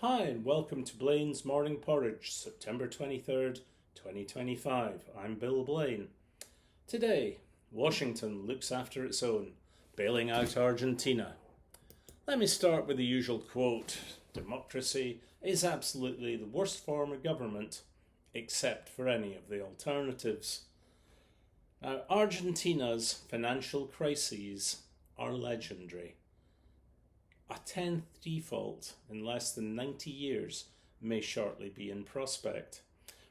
Hi and welcome to Blaine's Morning Porridge, September 23rd, 2025. I'm Bill Blaine. Today, Washington looks after its own, bailing out Argentina. Let me start with the usual quote. Democracy is absolutely the worst form of government, except for any of the alternatives. Now, Argentina's financial crises are legendary. A 10th default in less than 90 years may shortly be in prospect.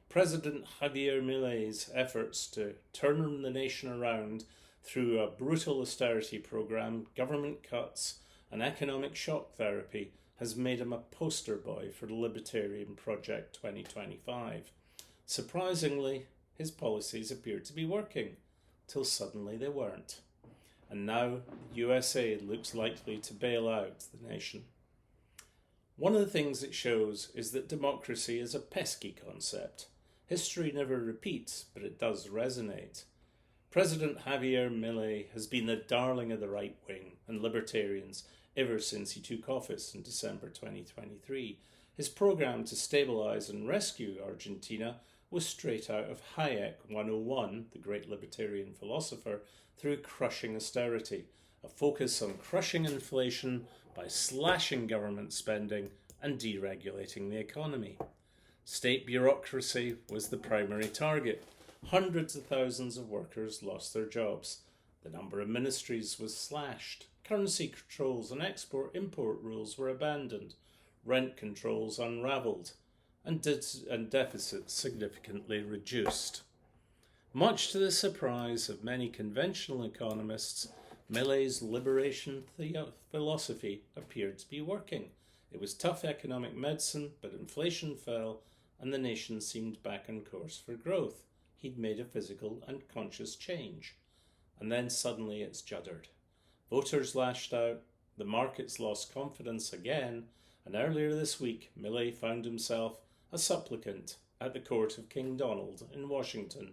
President Javier Milei's efforts to turn the nation around through a brutal austerity program, government cuts, and economic shock therapy has made him a poster boy for the Libertarian Project 2025. Surprisingly, his policies appeared to be working, till suddenly they weren't. And now USA looks likely to bail out the nation. One of the things it shows is that democracy is a pesky concept. History never repeats, but it does resonate. President Javier Milei has been the darling of the right wing and libertarians ever since he took office in December 2023. His program to stabilize and rescue Argentina was straight out of Hayek 101, the great libertarian philosopher, through crushing austerity, a focus on crushing inflation by slashing government spending and deregulating the economy. State bureaucracy was the primary target. Hundreds of thousands of workers lost their jobs. The number of ministries was slashed. Currency controls and export-import rules were abandoned. Rent controls unravelled. And deficits significantly reduced. Much to the surprise of many conventional economists, Milei's liberation philosophy appeared to be working. It was tough economic medicine, but inflation fell and the nation seemed back on course for growth. He'd made a physical and conscious change. And then suddenly it's juddered. Voters lashed out, the markets lost confidence again, and earlier this week Milei found himself a supplicant at the court of King Donald in Washington,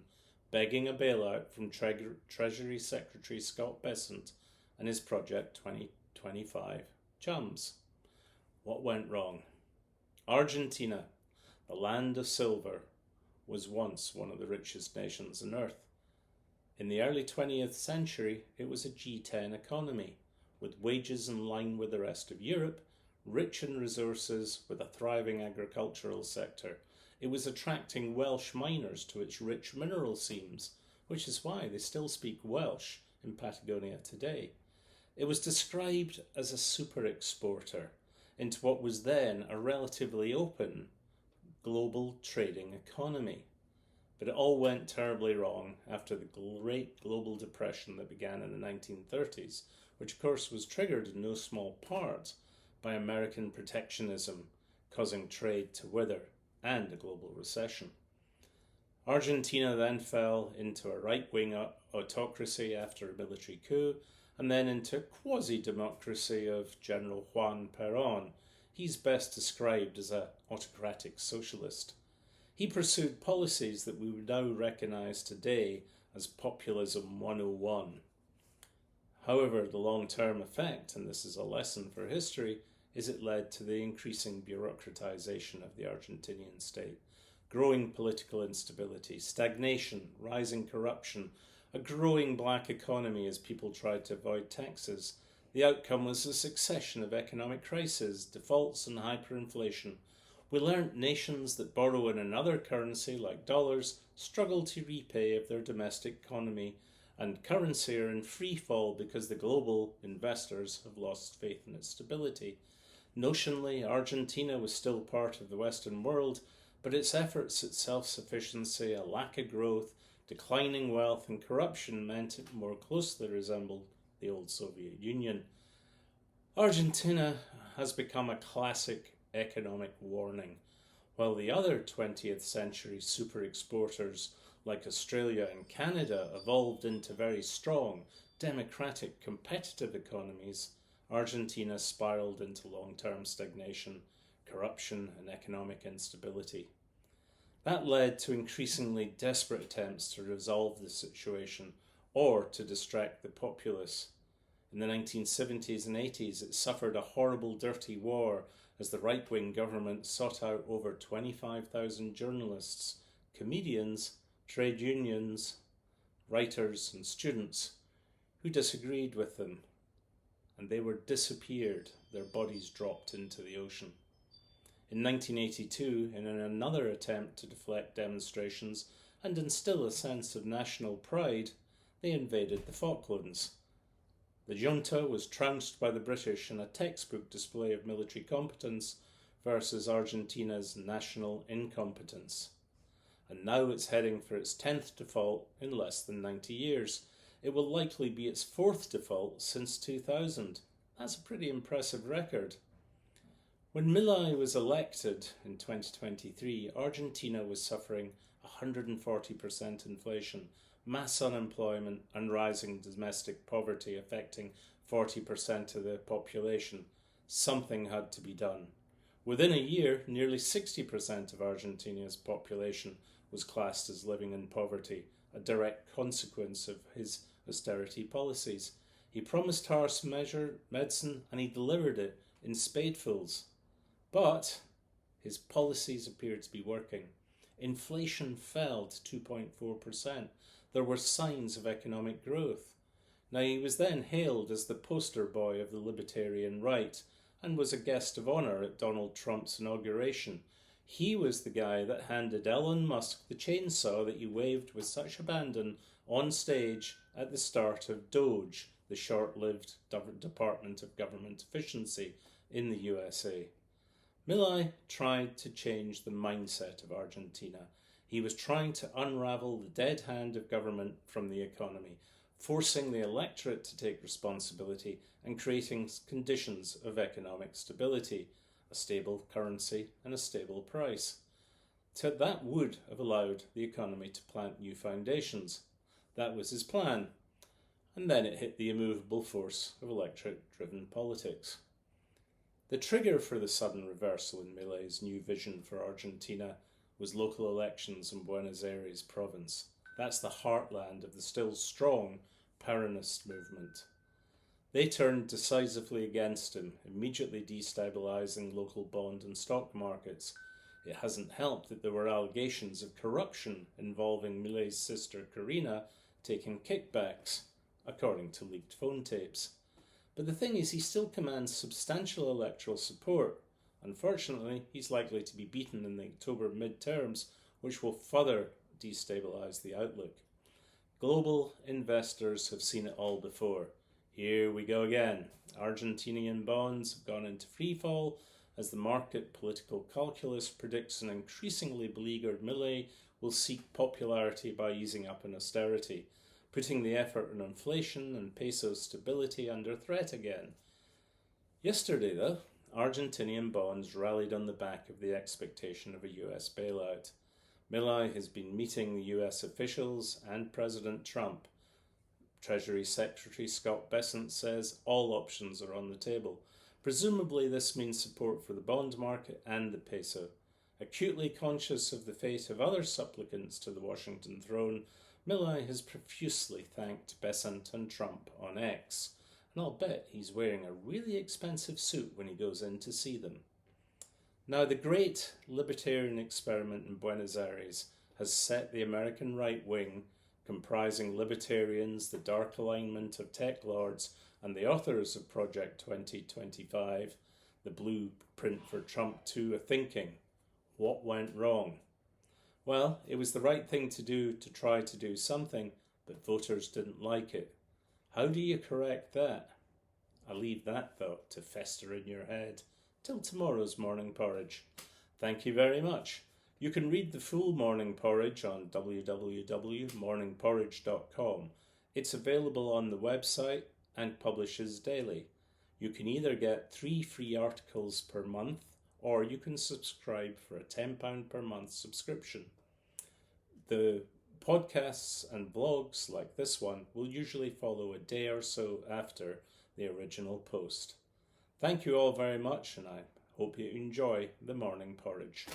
begging a bailout from Treasury Secretary Scott Bessent and his Project 2025 chums. What went wrong? Argentina, the land of silver, was once one of the richest nations on earth. In the early 20th century, it was a G10 economy, with wages in line with the rest of Europe, rich in resources with a thriving agricultural sector. It was attracting Welsh miners to its rich mineral seams, which is why they still speak Welsh in Patagonia today. It was described as a super exporter into what was then a relatively open global trading economy. But it all went terribly wrong after the Great Global Depression that began in the 1930s, which of course was triggered in no small part by American protectionism, causing trade to wither and a global recession. Argentina then fell into a right-wing autocracy after a military coup, and then into quasi-democracy of General Juan Perón. He's best described as an autocratic socialist. He pursued policies that we would now recognize today as populism 101. However, the long-term effect, and this is a lesson for history, is it led to the increasing bureaucratization of the Argentinian state, growing political instability, stagnation, rising corruption, a growing black economy as people tried to avoid taxes. The outcome was a succession of economic crises, defaults and hyperinflation. We learnt nations that borrow in another currency like dollars struggle to repay if their domestic economy and currency are in free fall because the global investors have lost faith in its stability. Notionally, Argentina was still part of the Western world, but its efforts at self-sufficiency, a lack of growth, declining wealth and corruption meant it more closely resembled the old Soviet Union. Argentina has become a classic economic warning, while the other 20th century super exporters like Australia and Canada evolved into very strong, democratic, competitive economies. Argentina spiraled into long-term stagnation, corruption and economic instability. That led to increasingly desperate attempts to resolve the situation or to distract the populace. In the 1970s and 80s, it suffered a horrible, dirty war as the right-wing government sought out over 25,000 journalists, comedians, trade unions, writers and students who disagreed with them, and they were disappeared, their bodies dropped into the ocean. In 1982, in another attempt to deflect demonstrations and instill a sense of national pride, they invaded the Falklands. The junta was trounced by the British in a textbook display of military competence versus Argentina's national incompetence. And now it's heading for its 10th default in less than 90 years. It will likely be its 4th default since 2000. That's a pretty impressive record. When Milei was elected in 2023, Argentina was suffering 140% inflation, mass unemployment and rising domestic poverty affecting 40% of the population. Something had to be done. Within a year, nearly 60% of Argentina's population was classed as living in poverty, a direct consequence of his austerity policies. He promised harsh medicine and he delivered it in spadefuls. But his policies appeared to be working. Inflation fell to 2.4%. There were signs of economic growth. Now, he was then hailed as the poster boy of the libertarian right and was a guest of honour at Donald Trump's inauguration. He was the guy that handed Elon Musk the chainsaw that he waved with such abandon on stage at the start of DOGE, the short-lived Department of Government Efficiency in the USA. Milei tried to change the mindset of Argentina. He was trying to unravel the dead hand of government from the economy, forcing the electorate to take responsibility and creating conditions of economic stability, a stable currency and a stable price. That would have allowed the economy to plant new foundations. That was his plan. And then it hit the immovable force of electorate-driven politics. The trigger for the sudden reversal in Milei's new vision for Argentina was local elections in Buenos Aires province. That's the heartland of the still strong Peronist movement. They turned decisively against him, immediately destabilising local bond and stock markets. It hasn't helped that there were allegations of corruption involving Milei's sister Karina taking kickbacks, according to leaked phone tapes. But the thing is, he still commands substantial electoral support. Unfortunately, he's likely to be beaten in the October midterms, which will further destabilise the outlook. Global investors have seen it all before. Here we go again. Argentinian bonds have gone into freefall as the market political calculus predicts an increasingly beleaguered Milei will seek popularity by easing up on austerity, putting the effort on inflation and peso stability under threat again. Yesterday, though, Argentinian bonds rallied on the back of the expectation of a US bailout. Milei has been meeting the US officials and President Trump. Treasury Secretary Scott Bessent says all options are on the table. Presumably this means support for the bond market and the peso. Acutely conscious of the fate of other supplicants to the Washington throne, Milei has profusely thanked Bessent and Trump on X, and I'll bet he's wearing a really expensive suit when he goes in to see them. Now, the great libertarian experiment in Buenos Aires has set the American right wing, comprising libertarians, the dark alignment of tech lords, and the authors of Project 2025, the blueprint for Trump 2, a thinking, what went wrong? Well, it was the right thing to do to try to do something, but voters didn't like it. How do you correct that? I'll leave that thought to fester in your head till tomorrow's Morning Porridge. Thank you very much. You can read the full Morning Porridge on www.morningporridge.com. It's available on the website and publishes daily. You can either get 3 free articles per month, or you can subscribe for a £10 per month subscription. The podcasts and blogs like this one will usually follow a day or so after the original post. Thank you all very much, and I hope you enjoy the Morning Porridge.